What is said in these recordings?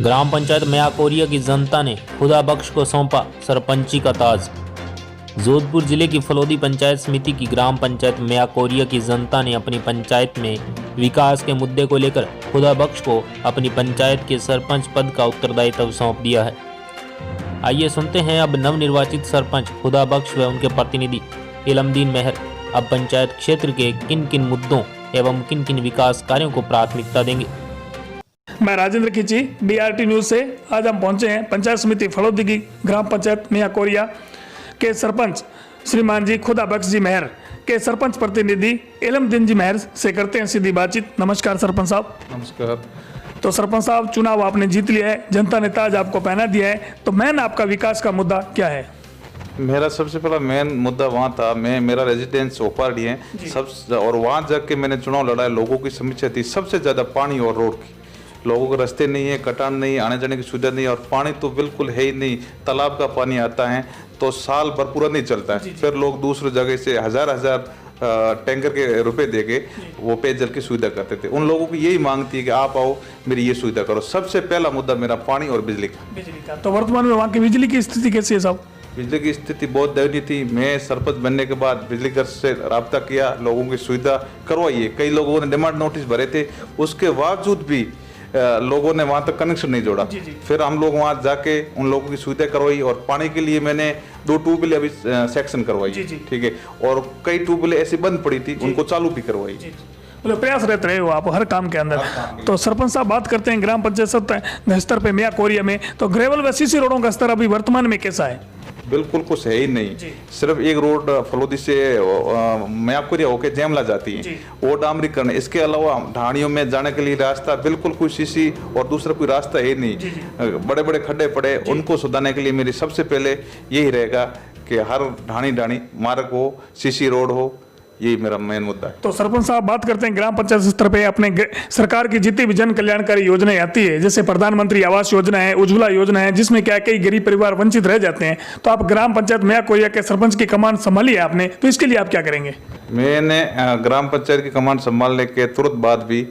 ग्राम पंचायत म्याकोरिया की जनता ने खुदा बख्श को सौंपा सरपंची का ताज। जोधपुर जिले की फलोदी पंचायत समिति की ग्राम पंचायत म्याकोरिया की जनता ने अपनी पंचायत में विकास के मुद्दे को लेकर खुदा बख्श को अपनी पंचायत के सरपंच पद का उत्तरदायित्व सौंप दिया है। आइए सुनते हैं अब नवनिर्वाचित सरपंच खुदा बख्श व उनके प्रतिनिधि इलमदीन मेहर अब पंचायत क्षेत्र के किन किन मुद्दों एवं किन किन विकास कार्यों को प्राथमिकता देंगे। मैं राजेंद्र खिची BRT न्यूज से आज हम पहुंचे हैं पंचायत समिति फलोदी की ग्राम पंचायत म्याकोरिया के सरपंच श्रीमान जी खुदा बख्श जी मेहर के सरपंच प्रतिनिधि इलमदीन जी मेहर से करते हैं सीधी बातचीत। नमस्कार सरपंच साहब। नमस्कार। तो सरपंच साहब, चुनाव आपने जीत लिया है, जनता ने ताज आपको पहना दिया है, तो मेन आपका विकास का मुद्दा क्या है? मेरा सबसे पहला मेन मुद्दा वहाँ था, मेरा रेजिडेंस ओपारडी है सब, और वहाँ जाके मैंने चुनाव लड़ा है। लोगों की समस्या थी सबसे ज़्यादा पानी और रोड की। लोगों को रास्ते नहीं है, कटान नहीं, आने जाने की सुविधा नहीं, और पानी तो बिल्कुल है ही नहीं। तालाब का पानी आता है तो साल भर पूरा नहीं चलता है। फिर लोग दूसरी जगह से हजार टैंकर के रुपए देके वो पेयजल की सुविधा करते थे। उन लोगों की यही मांग थी कि आप आओ, मेरी ये सुविधा करो। सबसे पहला मुद्दा मेरा पानी और बिजली का। तो वर्तमान में वहाँ की बिजली की स्थिति कैसी है साहब? बिजली की स्थिति बहुत दयनीय थी। मैं सरपंच बनने के बाद बिजली घर से राब्ता किया, लोगों की सुविधा करवाई है। कई लोगों ने डिमांड नोटिस भरे थे, उसके बावजूद भी लोगों ने वहाँ तक कनेक्शन नहीं जोड़ा। फिर हम लोग वहाँ जाके उन लोगों की सुविधा करवाई, और पानी के लिए मैंने 2 ट्यूबवेल अभी सेक्शन करवाई, ठीक है, और कई ट्यूबवेल ऐसी बंद पड़ी थी, उनको चालू भी करवाई। मतलब प्रयास रहते रहे हो आप हर काम के अंदर। तो सरपंच साहब, बात करते हैं ग्राम पंचायत स्तर पे म्याकोरिया में, तो ग्रेवल व सीसी रोडों का स्तर अभी वर्तमान में कैसा है? बिल्कुल कुछ है ही नहीं। सिर्फ एक रोड फलोदी से म्याकोरिया होके जैमला जाती है, वो डामरीकरण। इसके अलावा ढाणियों में जाने के लिए रास्ता बिल्कुल कोई सीसी और दूसरा कोई रास्ता है नहीं। बड़े बड़े खड्डे पड़े, उनको सुधारने के लिए मेरी सबसे पहले यही रहेगा कि हर ढाणी मार्ग हो, सीसी रोड हो। यही मेरा मेन मुद्दा है। तो सरपंच साहब, बात करते हैं ग्राम पंचायत स्तर पे अपने सरकार की जितनी भी जन कल्याणकारी योजनाएं आती है, जैसे प्रधानमंत्री आवास योजना है, उज्ज्वला योजना है, जिसमें क्या कई गरीब परिवार वंचित रह जाते हैं, तो आप ग्राम पंचायत म्याकोरिया के सरपंच की कमान संभाली है आपने, तो इसके लिए आप क्या करेंगे? मैंने ग्राम पंचायत की कमान संभालने के तुरंत बाद भी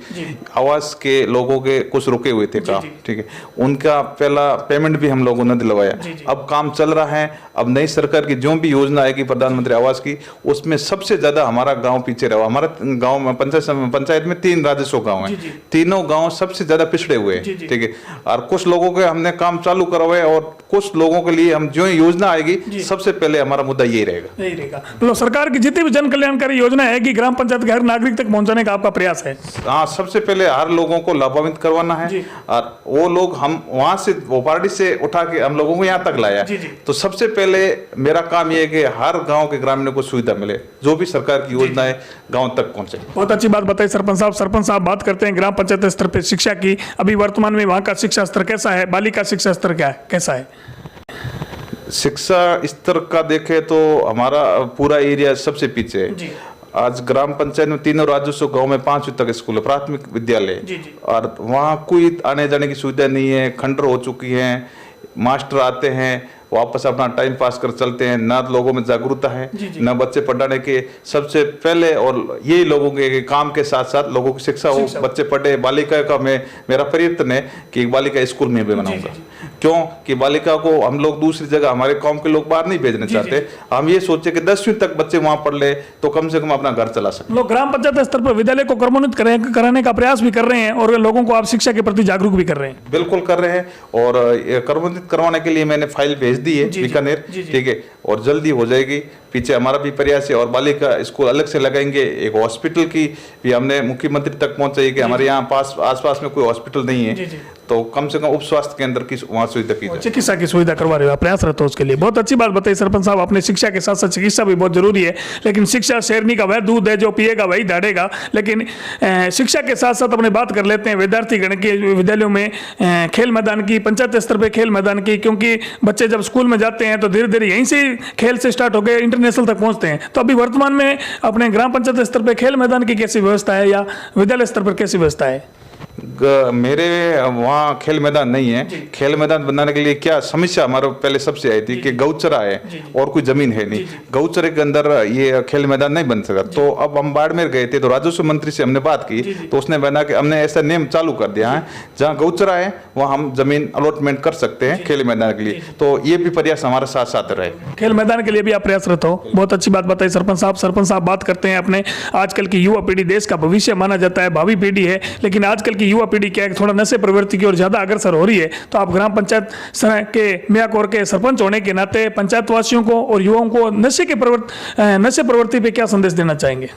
आवास के लोगों के कुछ रुके हुए थे काम, ठीक है, उनका पहला पेमेंट भी हम लोगों ने दिलवाया। अब काम चल रहा है। अब नई सरकार की जो भी योजना आएगी प्रधानमंत्री आवास की, उसमें सबसे ज्यादा हमारा गांव पीछे रहा। हमारा गांव में पंचायत में 3 राजस्व गांव हैं, तीनों गांव सबसे ज्यादा पिछड़े हुए हैं, ठीक है, और कुछ लोगों के हमने काम चालू करवाए, और कुछ लोगों के लिए हम जो योजना आएगी सबसे पहले हमारा मुद्दा यही रहेगा। तो सरकार की जितनी भी जन कल्याणकारी योजना है कि ग्राम पंचायत के हर नागरिक तक पहुंचाने का आपका प्रयास है? हाँ, सबसे पहले हर लोगों को लाभान्वित करवाना है, और वो लोग हम वहां से ओपारडी से उठा के हम लोगों को यहाँ तक लाया। तो सबसे पहले मेरा काम ये है कि हर गांव के ग्रामीणों को सुविधा मिले, जो भी सरकार की योजना है गांव तक पहुंचे। बहुत अच्छी बात बताई सरपंच साहब। सरपंच साहब, बात करते हैं ग्राम पंचायत स्तर पर शिक्षा की। अभी वर्तमान में वहाँ का शिक्षा स्तर कैसा है? बालिका शिक्षा स्तर कैसा है? शिक्षा स्तर का देखे तो हमारा पूरा एरिया सबसे पीछे है। आज ग्राम पंचायत में 3 राजस्व गांव में 5 तक स्कूल है, प्राथमिक विद्यालय, और वहाँ कोई आने जाने की सुविधा नहीं है। खंडर हो चुकी है, मास्टर आते हैं वापस अपना टाइम पास कर चलते हैं, ना लोगों में जागरूकता है, ना बच्चे पढ़ाने के। सबसे पहले और यही लोगों के काम के साथ साथ लोगों की शिक्षा हो, बच्चे पढ़े। बालिका का मेरा प्रयत्न है कि बालिका स्कूल में भी बनाऊंगा। क्यों कि बालिका को हम लोग दूसरी जगह, हमारे कौम के लोग बाहर नहीं भेजना चाहते। हम ये सोचे कि 10वीं तक बच्चे वहां पढ़ ले तो कम से कम अपना घर चला सके। लोग ग्राम पंचायत स्तर पर विद्यालय को क्रमोन्नत कराने का प्रयास भी कर रहे हैं, और लोगों को आप शिक्षा के प्रति जागरूक भी कर रहे हैं। बिल्कुल कर रहे हैं, और क्रमोन्नत करवाने के लिए मैंने फाइल भेज दी है बीकानेर, ठीक है, और जल्दी हो जाएगी। पीछे हमारा भी प्रयास है, और बालिका स्कूल अलग से लगाएंगे। एक हॉस्पिटल की भी हमने मुख्यमंत्री तक पहुंचाई कि हमारे यहाँ आसपास में कोई हॉस्पिटल नहीं है, तो कम से कम उप स्वास्थ्य केंद्र की वहाँ सुविधा की जाए, चिकित्सा की सुविधा करवा रहे हो, प्रयास रहता है उसके लिए। बहुत अच्छी बात बताई सरपंच साहब। अपने शिक्षा के साथ साथ चिकित्सा भी बहुत जरूरी है, लेकिन शिक्षा शेरनी का वह दूध है जो पिएगा वही दौड़ेगा। लेकिन शिक्षा के साथ साथ अपने बात कर लेते हैं विद्यार्थी गण के विद्यालयों में खेल मैदान की, पंचायत स्तर पर खेल मैदान की, क्योंकि बच्चे जब स्कूल में जाते हैं तो धीरे धीरे यहीं से खेल से स्टार्ट होकर इंटरनेशनल तक पहुंचते हैं। तो अभी वर्तमान में अपने ग्राम पंचायत स्तर पर खेल मैदान की कैसी व्यवस्था है, या विद्यालय स्तर पर कैसी व्यवस्था है? मेरे वहाँ खेल मैदान नहीं है। खेल मैदान बनाने के लिए क्या समस्या हमारे पहले सबसे आई थी कि गौचरा है और कोई जमीन है नहीं, गौचरे के अंदर ये खेल मैदान नहीं बन सका। तो अब हम बाड़मेर गए थे तो राजस्व मंत्री से हमने बात की तो उसने बना कि हमने ऐसा नियम चालू कर दिया है जहाँ गौचरा है वहाँ हम जमीन अलॉटमेंट कर सकते हैं खेल मैदान के लिए। तो ये भी प्रयास हमारे साथ साथ रहे। खेल मैदान के लिए भी आप प्रयासरत हो, बहुत अच्छी बात बताई सरपंच साहब। सरपंच साहब बात करते हैं अपने आजकल की युवा पीढ़ी देश का भविष्य माना जाता है, भावी पीढ़ी है, लेकिन आजकल की युवा पीढ़ी क्या है थोड़ा नशे प्रवृत्ति की ओर ज्यादा अग्रसर हो रही है। तो आप ग्राम पंचायत के मियाकोर के सरपंच होने के नाते पंचायत वासियों को और युवाओं को नशे प्रवृत्ति पे क्या संदेश देना चाहेंगे?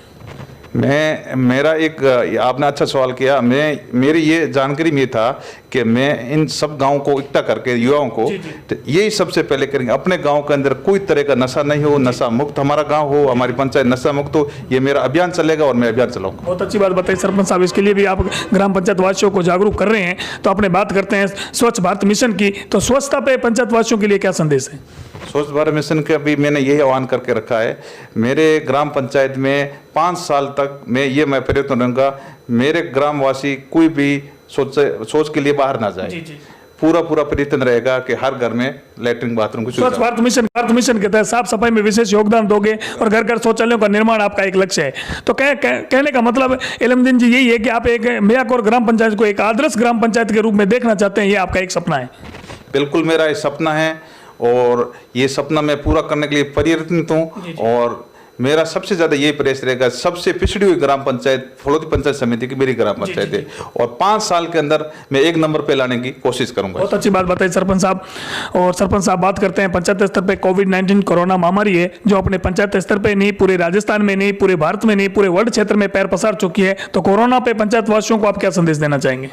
मेरा एक आपने अच्छा सवाल किया। मेरी ये जानकारी में था कि मैं इन सब गांवों को इकट्ठा करके युवाओं को तो यही सबसे पहले करेंगे, अपने गांव के अंदर कोई तरह का नशा नहीं हो, नशा मुक्त हमारा गांव हो, हमारी पंचायत नशा मुक्त हो। ये मेरा अभियान चलेगा और मैं अभियान चलाऊंगा। बहुत अच्छी बात बताई सरपंच साहब, इसके लिए भी आप ग्राम पंचायत वासियों को जागरूक कर रहे हैं। तो अपने बात करते हैं स्वच्छ भारत मिशन की, तो स्वच्छता पे पंचायत वासियों के लिए क्या संदेश है? स्वच्छ भारत मिशन का भी मैंने यही आह्वान करके रखा है। मेरे ग्राम पंचायत में 5 साल तक मैं प्रयत्न रहूंगा मेरे ग्रामवासी कोई भी सोच के लिए बाहर ना जाए। पूरा प्रयत्न रहेगा कि हर घर में लैट्रिन बाथरूम की स्वच्छ भारत मिशन के तहत साफ सफाई में विशेष योगदान दोगे और घर घर शौचालयों का निर्माण आपका एक लक्ष्य है। तो कहने का मतलब इल्मुद्दीन जी यही है कि आप एक मियाकोर ग्राम पंचायत को एक आदर्श ग्राम पंचायत के रूप में देखना चाहते हैं, ये आपका एक सपना है? बिल्कुल मेरा ये सपना है और ये सपना मैं पूरा करने के लिए प्रयत्नित हूँ। और मेरा सबसे ज्यादा यही प्रयास रहेगा, सबसे पिछड़ी हुई ग्राम पंचायत फलोदी पंचायत समिति की मेरी ग्राम पंचायत है और 5 साल के अंदर मैं 1 नंबर पे लाने की कोशिश करूंगा। बहुत अच्छी बात बताई सरपंच साहब। और सरपंच साहब बात करते हैं पंचायत स्तर पे कोविड-19 कोरोना महामारी है जो अपने पंचायत स्तर पे नहीं, पूरे राजस्थान में नहीं, पूरे भारत में नहीं, पूरे वर्ल्ड क्षेत्र में पैर पसार चुकी है। तो कोरोना पे पंचायत वासियों को आप क्या संदेश देना चाहेंगे?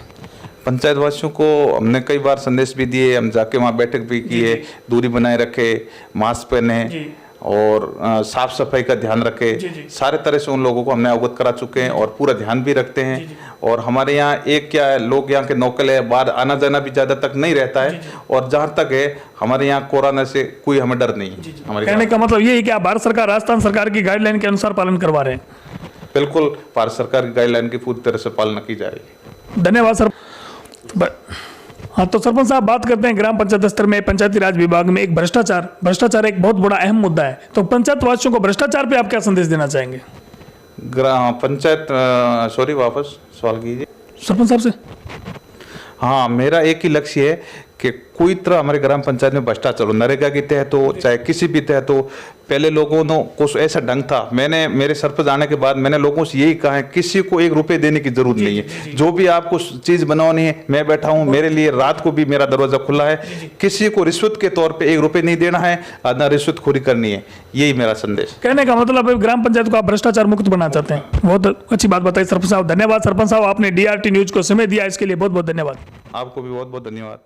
पंचायत वासियों को हमने कई बार संदेश भी दिए, हम जाके वहाँ बैठक भी किए, दूरी बनाए रखे, मास्क पहने और साफ सफाई का ध्यान रखे। सारे तरह से उन लोगों को हमने अवगत करा चुके हैं और पूरा ध्यान भी रखते हैं। और हमारे यहाँ एक क्या है, लोग यहाँ के नौकल है, बाहर आना जाना भी ज्यादा तक नहीं रहता है। और जहाँ तक है हमारे यहाँ कोरोना से कोई हमें डर नहीं है। हमारे कहने का मतलब ये है कि आप भारत सरकार राजस्थान सरकार की गाइडलाइन के अनुसार पालन करवा रहे हैं? बिल्कुल भारत सरकार की गाइडलाइन की पूरी तरह से पालना की जा रही है। धन्यवाद सर। हाँ, तो सरपंच साहब बात करते हैं ग्राम पंचायत स्तर में पंचायती राज विभाग में एक भ्रष्टाचार एक बहुत बड़ा अहम मुद्दा है। तो पंचायत वासियों को भ्रष्टाचार पे आप क्या संदेश देना चाहेंगे? ग्राम पंचायत सॉरी वापस सवाल कीजिए सरपंच साहब से। हाँ, मेरा एक ही लक्ष्य है कि कोई तरह हमारे ग्राम पंचायत में भ्रष्टाचार हो, नरेगा के तहत हो चाहे किसी भी तहत हो। पहले लोगों को ऐसा ढंग था, मैंने मेरे सर पर जाने के बाद मैंने लोगों से यही कहा है किसी को 1 रुपये देने की जरूरत नहीं है। जो भी आपको चीज बनवानी है मैं बैठा हूँ, मेरे लिए रात को भी मेरा दरवाजा खुला है। किसी को रिश्वत के तौर पे 1 रुपये नहीं देना है, ना रिश्वतखोरी करनी है। यही मेरा संदेश। कहने का मतलब ग्राम पंचायत को आप भ्रष्टाचार मुक्त बनाना चाहते हैं। बहुत अच्छी बात बताई सरपंच साहब। धन्यवाद सरपंच साहब, आपने DRT न्यूज को समय दिया, इसके लिए बहुत बहुत धन्यवाद। आपको भी बहुत बहुत धन्यवाद।